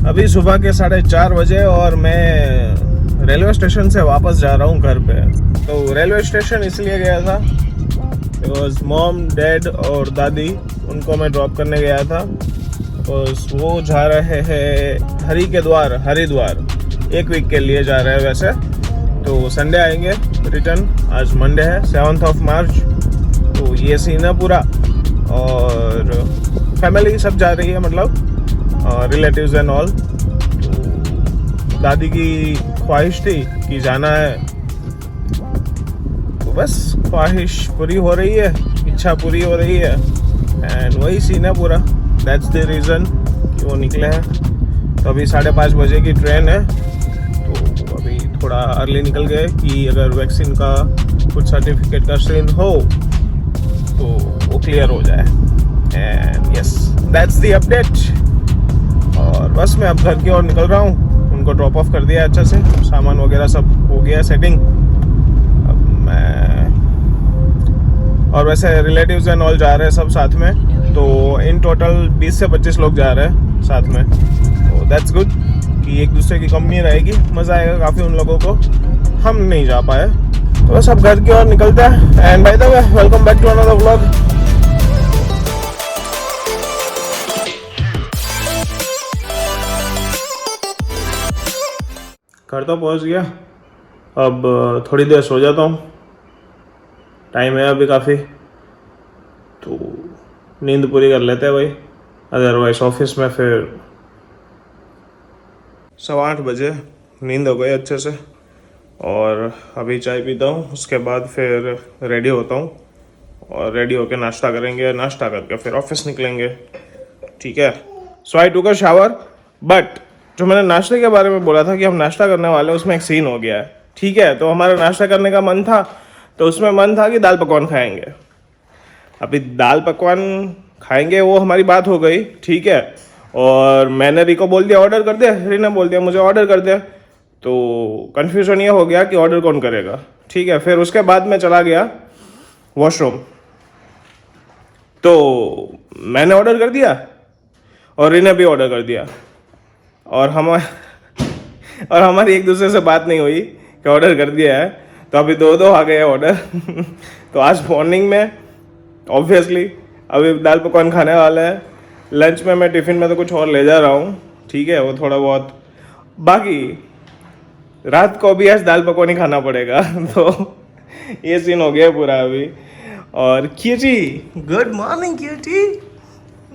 अभी सुबह के 4:30 बजे और मैं रेलवे स्टेशन से वापस जा रहा हूँ घर पे। तो रेलवे स्टेशन इसलिए गया था बिकॉज मॉम डैड और दादी उनको मैं ड्रॉप करने गया था। बिकॉज वो जा रहे हैं हरिद्वार 1 वीक के लिए जा रहे हैं वैसे। तो संडे आएंगे रिटर्न। आज मंडे है 7 मार्च। तो ये सीन है पूरा। और फैमिली सब जा रही है, मतलब रिलेटिव्स एंड ऑल। तो दादी की ख्वाहिश थी कि जाना है, तो बस ख्वाहिश पूरी हो रही है, इच्छा पूरी हो रही है। एंड वही सीन है पूरा। दैट्स द रीज़न कि वो निकले हैं। तो अभी 5:30 बजे की ट्रेन है। तो अभी थोड़ा अर्ली निकल गए कि अगर वैक्सीन का कुछ सर्टिफिकेट का सीन हो तो वो क्लियर हो जाए। And yes, that's the update. और बस मैं अब घर की ओर निकल रहा हूँ। उनको ड्रॉप ऑफ कर दिया अच्छा से, सामान वगैरह सब हो गया सेटिंग। अब मैं और वैसे रिलेटिव्स एंड ऑल जा रहे हैं सब साथ में। तो इन टोटल 20 से 25 लोग जा रहे हैं साथ में। तो दैट्स गुड कि एक दूसरे की कमी रहेगी, मज़ा आएगा काफ़ी उन लोगों को। हम नहीं जा पाए तो बस अब घर की ओर निकलते हैं। And by the way, welcome back to another vlog. घर तो पहुंच गया। अब थोड़ी देर सो जाता हूँ, टाइम है अभी काफ़ी। तो नींद पूरी कर लेते हैं भाई, अदरवाइज ऑफिस में फिर 8:15 बजे नींद हो गई अच्छे से। और अभी चाय पीता हूँ, उसके बाद फिर रेडी होता हूँ और रेडी होके नाश्ता करेंगे। नाश्ता करके फिर ऑफिस निकलेंगे। ठीक है। सो आई टुक अ शावर, बट जो मैंने नाश्ते के बारे में बोला था कि हम नाश्ता करने वाले, उसमें एक सीन हो गया है। ठीक है। तो हमारा नाश्ता करने का मन था, तो उसमें मन था कि दाल पकवान खाएंगे। अभी दाल पकवान खाएंगे वो हमारी बात हो गई, ठीक है। और मैंने री को बोल दिया ऑर्डर कर दे, री ने बोल दिया मुझे ऑर्डर कर दे। तो कन्फ्यूजन ये हो गया कि ऑर्डर कौन करेगा। ठीक है। फिर उसके बाद मैं चला गया वॉशरूम। तो मैंने ऑर्डर कर दिया और री ने भी ऑर्डर कर दिया। और हमारी एक दूसरे से बात नहीं हुई कि ऑर्डर कर दिया है। तो अभी दो आ गए ऑर्डर। तो आज मॉर्निंग में ऑब्वियसली अभी दाल पकवान खाने वाला है। लंच में मैं टिफ़िन में तो कुछ और ले जा रहा हूँ, ठीक है, वो थोड़ा बहुत। बाकी रात को भी आज दाल पकवान ही खाना पड़ेगा। तो ये सीन हो गया पूरा अभी। और cutie, good morning cutie,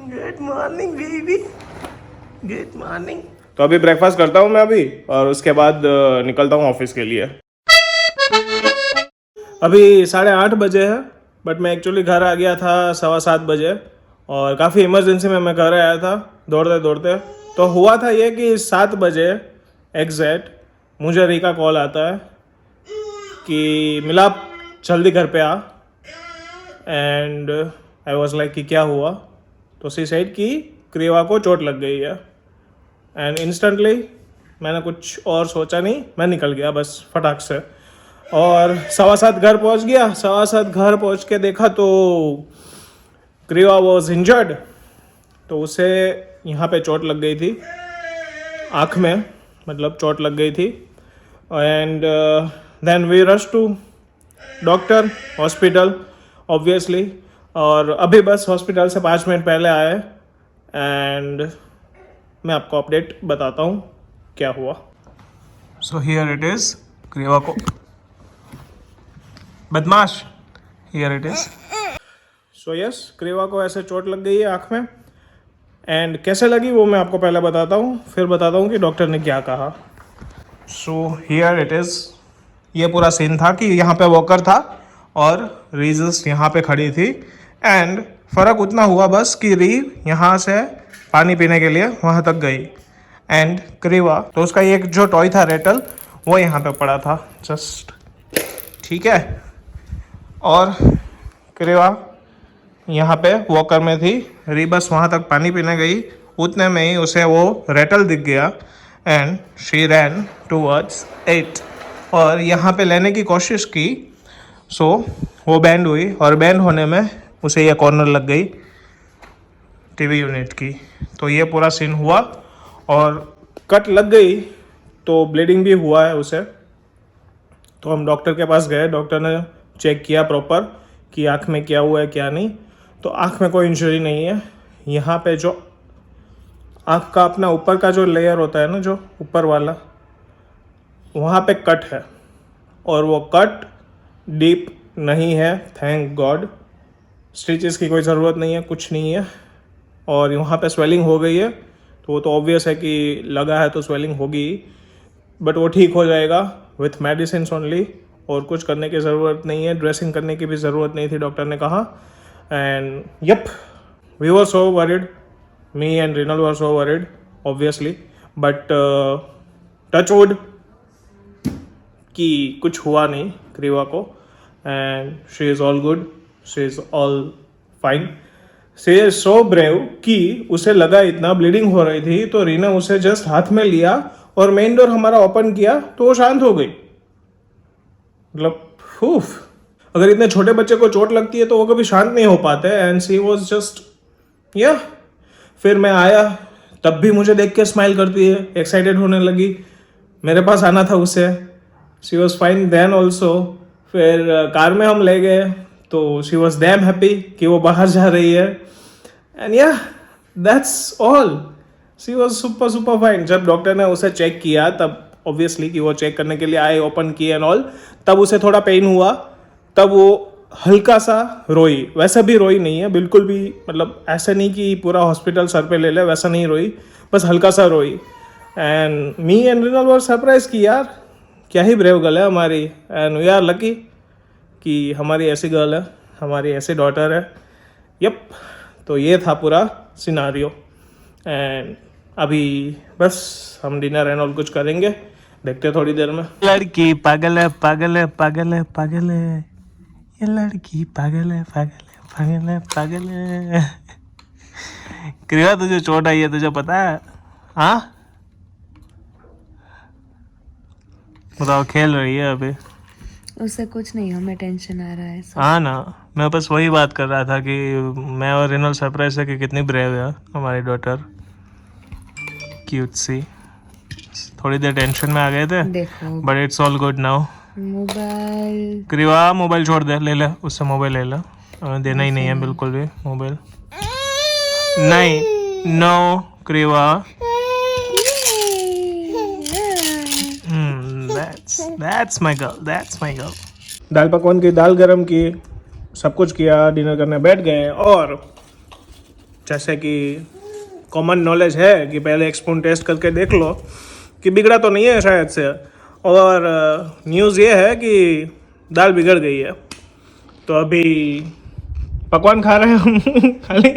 good morning baby, good morning. तो अभी ब्रेकफास्ट करता हूँ मैं अभी, और उसके बाद निकलता हूँ ऑफिस के लिए। अभी 8:30 बजे है, बट मैं एक्चुअली घर आ गया था 7:15 बजे। और काफ़ी इमरजेंसी में मैं घर आया था दौड़ते दौड़ते। तो हुआ था ये कि 7 बजे एग्जैक्ट मुझे री का कॉल आता है कि मिलाप जल्दी घर पे आ। एंड आई वॉज लाइक कि क्या हुआ। तो सी सेड कि क्रीवा को चोट लग गई है। एंड इंस्टेंटली मैंने कुछ और सोचा नहीं, मैं निकल गया बस फटाक से। और 7:15 घर पहुंच गया। 7:15 घर पहुंच के देखा तो क्रीवा वॉज इंजर्ड। तो उसे यहाँ पे चोट लग गई थी, आँख में मतलब चोट लग गई थी। And then we rush to doctor hospital obviously. और अभी बस हॉस्पिटल से 5 मिनट पहले आए। एंड मैं आपको अपडेट बताता हूँ क्या हुआ। सो हियर इट इज़, क्रीवा को बदमाश, here it is. So yes, क्रीवा को ऐसे चोट लग गई है आँख में। एंड कैसे लगी वो मैं आपको पहले बताता हूँ, फिर बताता हूँ कि डॉक्टर ने क्या कहा। So here it is. ये पूरा सीन था कि यहाँ पे वॉकर था और री जस्ट यहाँ पे खड़ी थी। एंड फ़र्क उतना हुआ बस कि री यहाँ से पानी पीने के लिए वहाँ तक गई। एंड क्रीवा तो उसका एक जो टॉय था रेटल, वो यहाँ पे पड़ा था जस्ट, ठीक है। और क्रीवा यहाँ पे वॉकर में थी, री बस वहाँ तक पानी पीने गई। उतने में ही उसे वो रेटल दिख गया and she rain towards it और यहाँ पे लेने की कोशिश की। सो वो बैंड हुई और बैंड होने में उसे ये कॉर्नर लग गई टीवी यूनिट की। तो ये पूरा सीन हुआ और कट लग गई तो ब्लीडिंग भी हुआ है उसे। तो हम डॉक्टर के पास गए, डॉक्टर ने चेक किया प्रॉपर कि आँख में क्या हुआ है क्या नहीं। तो आँख में कोई इंजरी नहीं है। यहाँ पे जो आँख का अपना ऊपर का जो लेयर होता है ना, जो ऊपर वाला, वहाँ पे कट है और वो कट डीप नहीं है, थैंक गॉड। स्टिचेस की कोई ज़रूरत नहीं है, कुछ नहीं है। और वहाँ पे स्वेलिंग हो गई है तो वो तो ऑब्वियस है कि लगा है तो स्वेलिंग होगी, बट वो ठीक हो जाएगा विथ मेडिसिन ओनली। और कुछ करने की ज़रूरत नहीं है, ड्रेसिंग करने की भी ज़रूरत नहीं थी, डॉक्टर ने कहा। And yup, we were so worried, me and Rinal were so worried obviously, but touch wood कि कुछ हुआ नहीं क्रीवा को। And she is all good, she is all fine. She is so brave कि उसे लगा इतना ब्लीडिंग हो रही थी तो रीना उसे जस्ट हाथ में लिया और मेन डोर हमारा ओपन किया तो वो शांत हो गई। मतलब अगर इतने छोटे बच्चे को चोट लगती है तो वो कभी शांत नहीं हो पाते। एंड शी वॉज जस्ट फिर मैं आया तब भी मुझे देख के स्माइल करती है, एक्साइटेड होने लगी। मेरे पास आना था उसे। She was fine then also. फिर कार में हम ले गए तो शी वॉज डैम हैप्पी कि वो बाहर जा रही है। And that's all. She was super fine. जब डॉक्टर ने उसे चेक किया तब ऑब्वियसली कि वो चेक करने के लिए आए, ओपन किए एंड ऑल, तब उसे थोड़ा पेन हुआ, तब वो हल्का सा रोई। वैसे भी रोई नहीं है बिल्कुल भी, मतलब ऐसा नहीं कि पूरा हॉस्पिटल सर पे ले ले, वैसा नहीं रोई, बस हल्का सा रोई। And me and Rinal were surprise कि यार क्या ही ब्रेव गर्ल है हमारी। एंड वी आर लकी कि हमारी ऐसी गर्ल है, हमारी ऐसी डॉटर है। यप, तो ये था पूरा सिनारियो। एंड अभी बस हम डिनर एंड ऑल कुछ करेंगे, देखते हैं थोड़ी देर में। लड़की पागल है, पागल है, पागल है, पागल है, ये लड़की पागल है, पागल है, पागल है, पागल है। क्रिया तुझे चोट आई है, तुझे पता है? हाँ बताओ, खेल रही है अभी? उससे कुछ नहीं, हमें टेंशन आ रहा है। हाँ ना, मैं बस वही बात कर रहा था कि मैं और रिनल सरप्राइज है कि कितनी ब्रेव है हमारी डॉटर। क्यूट सी। थोड़ी देर टेंशन में आ गए थे, देखो but it's all good now. Mobile Kriva mobile छोड़ दे, ले ले उससे मोबाइल, ले ले। हमें देना ही नहीं है बिल्कुल भी मोबाइल। नहीं, no Kriva. That's my girl, that's my girl. दाल पकवान की, दाल गरम की, सब कुछ किया, डिनर करने बैठ गए। और जैसे कि कॉमन नॉलेज है कि पहले एक स्पून टेस्ट करके देख लो कि बिगड़ा तो नहीं है शायद से। और न्यूज़ ये है कि दाल बिगड़ गई है। तो अभी पकवान खा रहे हैं हम खाली।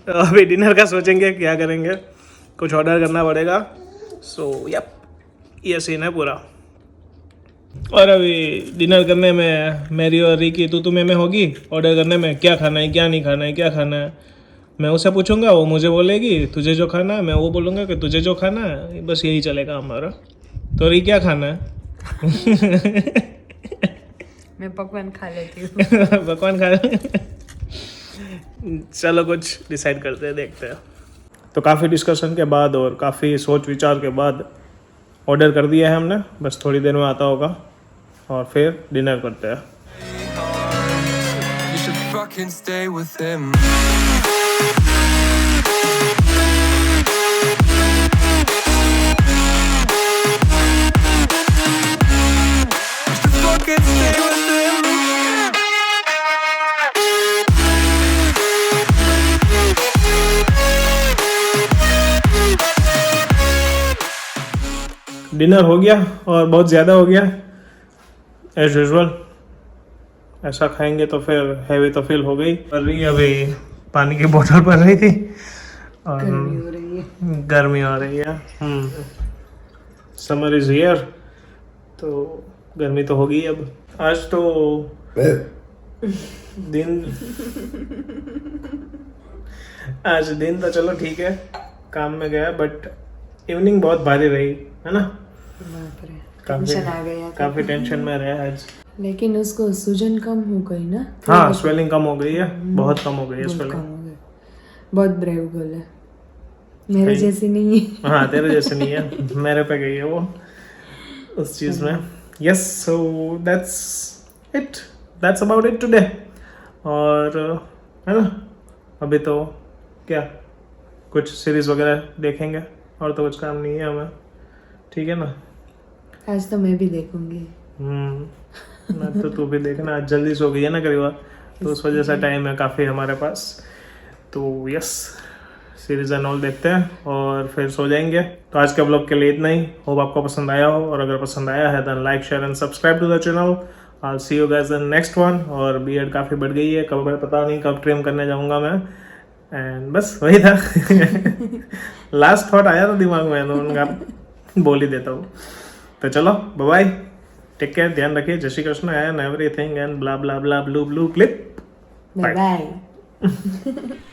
तो अभी डिनर का सोचेंगे क्या करेंगे, कुछ ऑर्डर करना पड़ेगा। सो यप, ये सीन है पूरा। और अभी डिनर करने में मेरी और री की तू में होगी। ऑर्डर करने में क्या खाना है, क्या नहीं खाना है, क्या खाना है, मैं उसे पूछूंगा, वो मुझे बोलेगी तुझे जो खाना है, मैं वो बोलूँगा कि तुझे जो खाना है। बस यही चलेगा हमारा। तो री क्या खाना है? मैं पकवान खा लेती हूँ। पकवान खा चलो कुछ डिसाइड करते हैं, देखते हैं। तो काफ़ी डिस्कशन के बाद और काफ़ी सोच विचार के बाद ऑर्डर कर दिया है हमने। बस थोड़ी देर में आता होगा और फिर डिनर करते हैं। You should fucking stay with him. You should fucking stay with him. Dinner हो गया और बहुत ज़्यादा हो गया एज यूजुअल। ऐसा खाएंगे तो फिर हैवी तो फील हो गई। पर रही अभी पानी की बोतल भर रही थी और गर्मी हो रही है। समर इज हियर, तो गर्मी तो होगी अब। आज तो दिन तो चलो ठीक है, काम में गया, बट इवनिंग बहुत भारी रही है ना। टेंशन आ गया, काफी टेंशन में रहा आज। लेकिन उसको सूजन कम हो गई ना। हाँ, स्वेलिंग कम हो गई है, बहुत कम हो गई है बहुत स्वेलिंग। कम हो गई। बहुत ब्रेव गर्ल है। मेरे जैसी नहीं है। हाँ तेरे जैसे नहीं है, मेरे पे गई है वो उस चीज़ में। Yes, so that's about it today. और है ना, अभी तो क्या कुछ सीरीज वगैरह देखेंगे, और तो कुछ काम नहीं है हमें, ठीक है ना। आज तो मैं भी देखूंगी। मैं तो तू भी देखना, आज जल्दी सो गई है ना करीबा, तो उस वजह से टाइम है काफ़ी हमारे पास। तो यस, सीरीज एंड ऑल देखते हैं और फिर सो जाएंगे। तो आज के ब्लॉग के लिए इतना ही। होप आपको पसंद आया हो, और अगर पसंद आया है then like share and subscribe to the channel. I see you guys in next one. और बीएड काफ़ी बढ़ गई है, कब पता नहीं कब ट्रिम करने जाऊंगा मैं। एंड बस वही था लास्ट थॉट आया था दिमाग में, तो उनका बोल ही देता हूँ। तो चलो बाय बाय, टेक केयर, ध्यान रखिए, जय Shri Krishna and everything and bla bla bla blue blue clip. Bye bye.